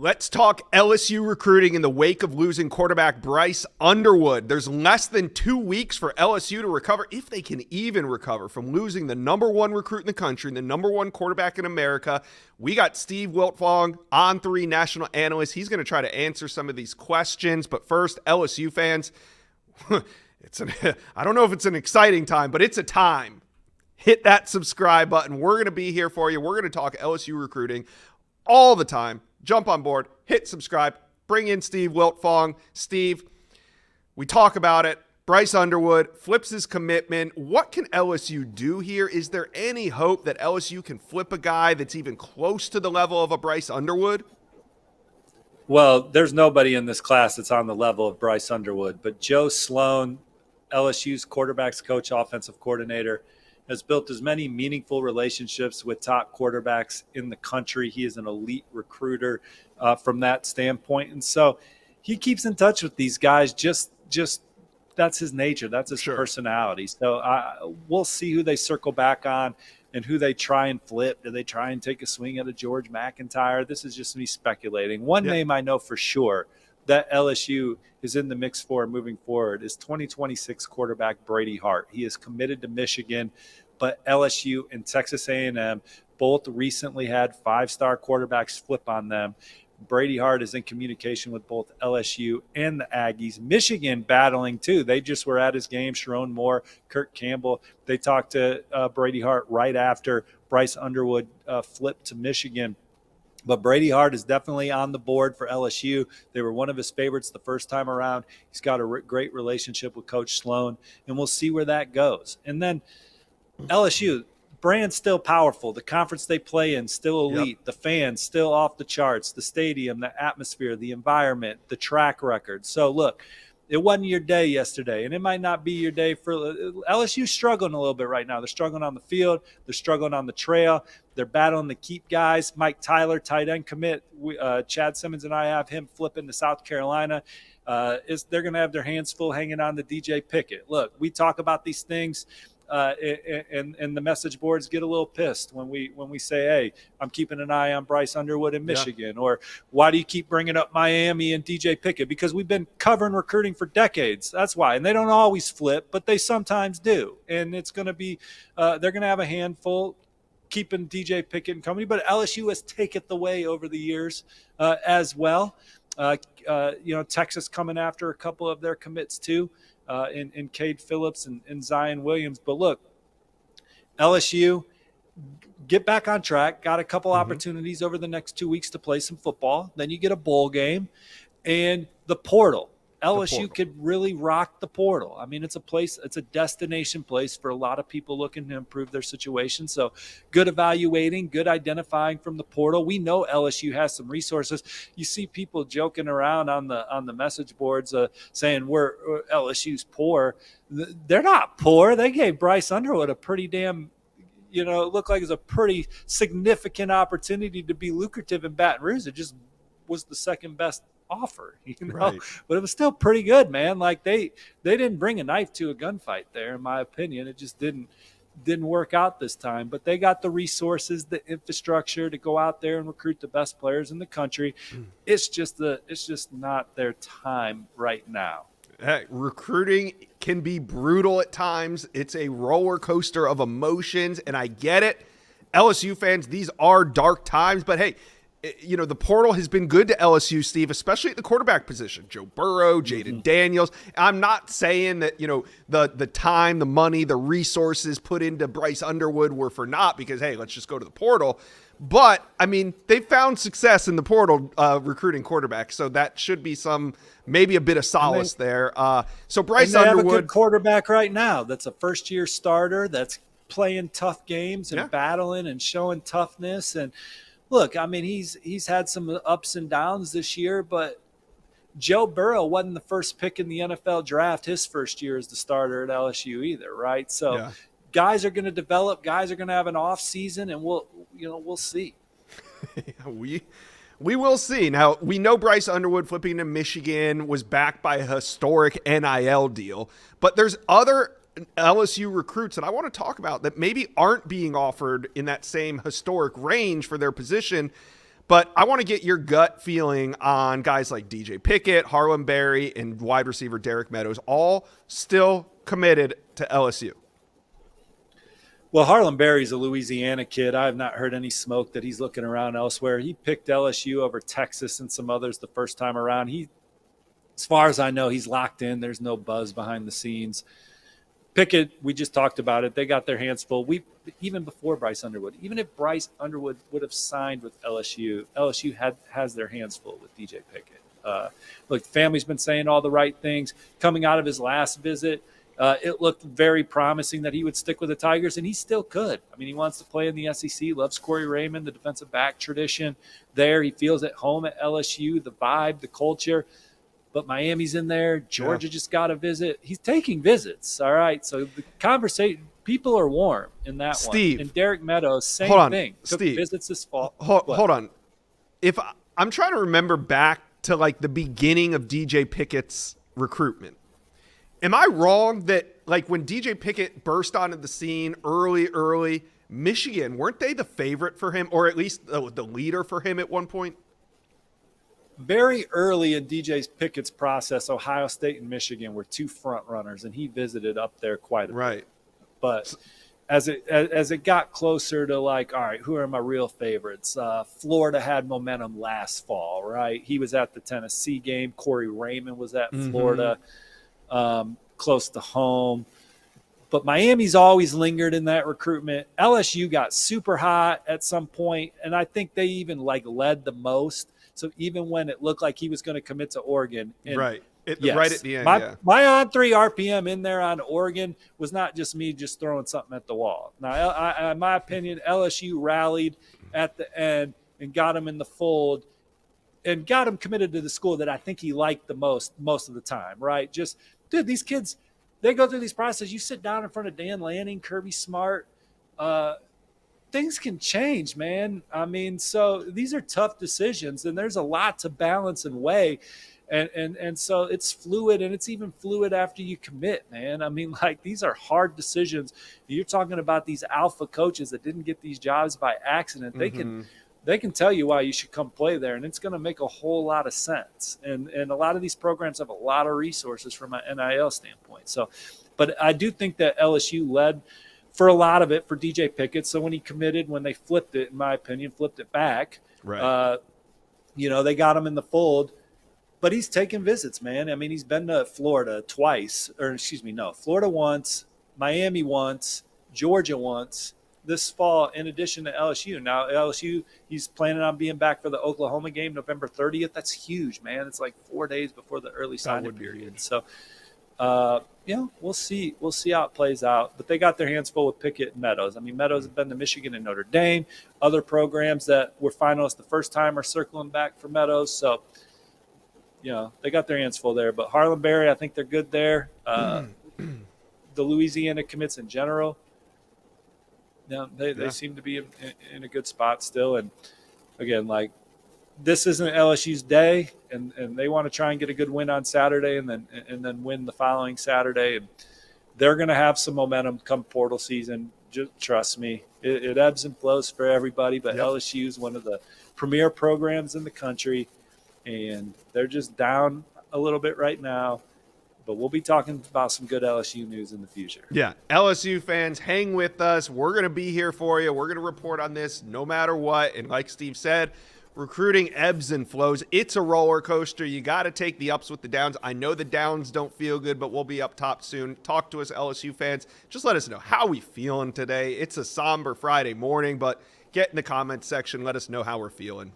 Let's talk LSU recruiting in the wake of losing quarterback Bryce Underwood. There's less than 2 weeks for LSU to recover, if they can even recover, from losing the number one recruit in the country and the number one quarterback in America. We got Steve Wiltfong, On3 national analyst. He's going to try to answer some of these questions. But first, LSU fans, I don't know if it's an exciting time, but it's a time. Hit that subscribe button. We're going to be here for you. We're going to talk LSU recruiting all the time. Jump on board, hit subscribe, bring in Steve Wiltfong. Steve, we talk about it. Bryce Underwood flips his commitment. What can LSU do here? Is there any hope that LSU can flip a guy that's even close to the level of a Bryce Underwood? Well, there's nobody in this class that's on the level of Bryce Underwood, but Joe Sloan, LSU's quarterbacks coach, offensive coordinator, has built as many meaningful relationships with top quarterbacks in the country. He is an elite recruiter from that standpoint. And so he keeps in touch with these guys. Just that's his nature. That's his personality. So we'll see who they circle back on and who they try and flip. Do they try and take a swing at a George McIntyre? This is just me speculating. One name I know for sure that LSU is in the mix for moving forward is 2026 quarterback Brady Hart. He is committed to Michigan, but LSU and Texas A&M both recently had five-star quarterbacks flip on them. Brady Hart is in communication with both LSU and the Aggies. Michigan battling too. They just were at his game. Sharon Moore, Kirk Campbell. They talked to Brady Hart right after Bryce Underwood flipped to Michigan. But Brady Hart is definitely on the board for LSU. They were one of his favorites the first time around. He's got a great relationship with Coach Sloan, and we'll see where that goes. And then LSU, brand still powerful. The conference they play in still elite. Yep. The fans still off the charts. The stadium, the atmosphere, the environment, the track record. So, look, it wasn't your day yesterday, and it might not be your day for LSU. Struggling a little bit right now. They're struggling on the field. They're struggling on the trail. They're battling to keep guys. Mike Tyler, tight end commit. Chad Simmons and I have him flipping to South Carolina. They're going to have their hands full hanging on to DJ Pickett. Look, we talk about these things. And the message boards get a little pissed when we say, hey, I'm keeping an eye on Bryce Underwood in Michigan, or why do you keep bringing up Miami and DJ Pickett? Because we've been covering recruiting for decades. That's why. And they don't always flip, but they sometimes do. And it's going to be they're going to have a handful keeping DJ Pickett and company, but LSU has taken the way over the years as well. Texas coming after a couple of their commits too. In Cade Phillips and Zion Williams. But look, LSU, get back on track. Got a couple opportunities over the next 2 weeks to play some football. Then you get a bowl game. And the portal. LSU could really rock the portal. I mean, it's a destination place for a lot of people looking to improve their situation. So good evaluating, good identifying from the portal. We know LSU has some resources. You see people joking around on the message boards saying LSU's poor. They're not poor. They gave Bryce Underwood a pretty damn it looked like it was a pretty significant opportunity to be lucrative in Baton Rouge. It just was the second best offer, Right. But it was still pretty good, man. Like they didn't bring a knife to a gunfight there, in my opinion. It just didn't work out this time. But they got the resources, the infrastructure to go out there and recruit the best players in the country. It's just not their time right now. Hey, recruiting can be brutal at times. It's a roller coaster of emotions, and I get it. LSU fans, these are dark times, but hey, the portal has been good to LSU, Steve, especially at the quarterback position. Joe Burrow, Jaden Daniels. I'm not saying that, the time, the money, the resources put into Bryce Underwood were for naught because, hey, let's just go to the portal. But, I mean, they found success in the portal recruiting quarterbacks, so that should be maybe a bit of solace there. So Bryce Underwood. Have a good quarterback right now that's a first-year starter that's playing tough games and battling and showing toughness. And look, I mean, he's had some ups and downs this year, but Joe Burrow wasn't the first pick in the NFL draft his first year as the starter at LSU either, right? So guys are going to develop, guys are going to have an off season, and we'll see. We will see. Now, we know Bryce Underwood flipping to Michigan was backed by a historic NIL deal, but there's other LSU recruits that I want to talk about that maybe aren't being offered in that same historic range for their position. But I want to get your gut feeling on guys like DJ Pickett, Harlem Berry, and wide receiver Derek Meadows, all still committed to LSU. Well, Harlem Berry's a Louisiana kid. I have not heard any smoke that he's looking around elsewhere. He picked LSU over Texas and some others the first time around. As far as I know, he's locked in. There's no buzz behind the scenes. Pickett, we just talked about it. They got their hands full. Even before Bryce Underwood, even if Bryce Underwood would have signed with LSU, LSU has their hands full with DJ Pickett. Look, the family's been saying all the right things. Coming out of his last visit, it looked very promising that he would stick with the Tigers, and he still could. I mean, he wants to play in the SEC, loves Corey Raymond, the defensive back tradition there. He feels at home at LSU, the vibe, the culture. But Miami's in there. Georgia just got a visit. He's taking visits, all right? So the conversation, people are warm in that Steve, one. And Derek Meadows, same thing. Took visits this fall. Hold on. I'm trying to remember back to like the beginning of DJ Pickett's recruitment. Am I wrong that like when DJ Pickett burst onto the scene early, Michigan, weren't they the favorite for him, or at least the leader for him at one point? Very early in DJ Pickett's process, Ohio State and Michigan were two front runners, and he visited up there quite a bit. But as it got closer to like, all right, who are my real favorites? Florida had momentum last fall, right? He was at the Tennessee game. Corey Raymond was at Florida, close to home. But Miami's always lingered in that recruitment. LSU got super hot at some point, and I think they even like led the most. So even when it looked like he was going to commit to Oregon. Right at the end, my on-3 RPM in there on Oregon was not just me just throwing something at the wall. Now, in my opinion, LSU rallied at the end and got him in the fold and got him committed to the school that I think he liked the most of the time, right? Just, dude, these kids, they go through these processes. You sit down in front of Dan Lanning, Kirby Smart, things can change, man. I mean, so these are tough decisions, and there's a lot to balance and weigh. And so it's fluid, and it's even fluid after you commit, man. I mean, like, these are hard decisions. You're talking about these alpha coaches that didn't get these jobs by accident. They can tell you why you should come play there, and it's going to make a whole lot of sense. And a lot of these programs have a lot of resources from an NIL standpoint. So, but I do think that LSU led – for a lot of it for DJ Pickett. So when he committed, when they flipped it, in my opinion, flipped it back, right. They got him in the fold. But he's taken visits, man. I mean, he's been to Florida twice, Florida once, Miami once, Georgia once this fall, in addition to LSU. Now, LSU, he's planning on being back for the Oklahoma game November 30th. That's huge, man. It's like 4 days before the early signing period. So, we'll see. We'll see how it plays out. But they got their hands full with Pickett and Meadows. I mean, Meadows has been to Michigan and Notre Dame. Other programs that were finalists the first time are circling back for Meadows. So, they got their hands full there. But Harlem Berry, I think they're good there. The Louisiana commits in general, they seem to be in a good spot still. And, again, like, this isn't LSU's day, and they want to try and get a good win on Saturday and then win the following Saturday. And they're going to have some momentum come portal season. Just trust me. It ebbs and flows for everybody, but LSU is one of the premier programs in the country, and they're just down a little bit right now. But we'll be talking about some good LSU news in the future. Yeah, LSU fans, hang with us. We're going to be here for you. We're going to report on this no matter what. And like Steve said, recruiting ebbs and flows. It's a roller coaster. You got to take the ups with the downs. I know the downs don't feel good, but we'll be up top soon. Talk to us, LSU fans. Just let us know how we feeling today. It's a somber Friday morning, but get in the comments section. Let us know how we're feeling.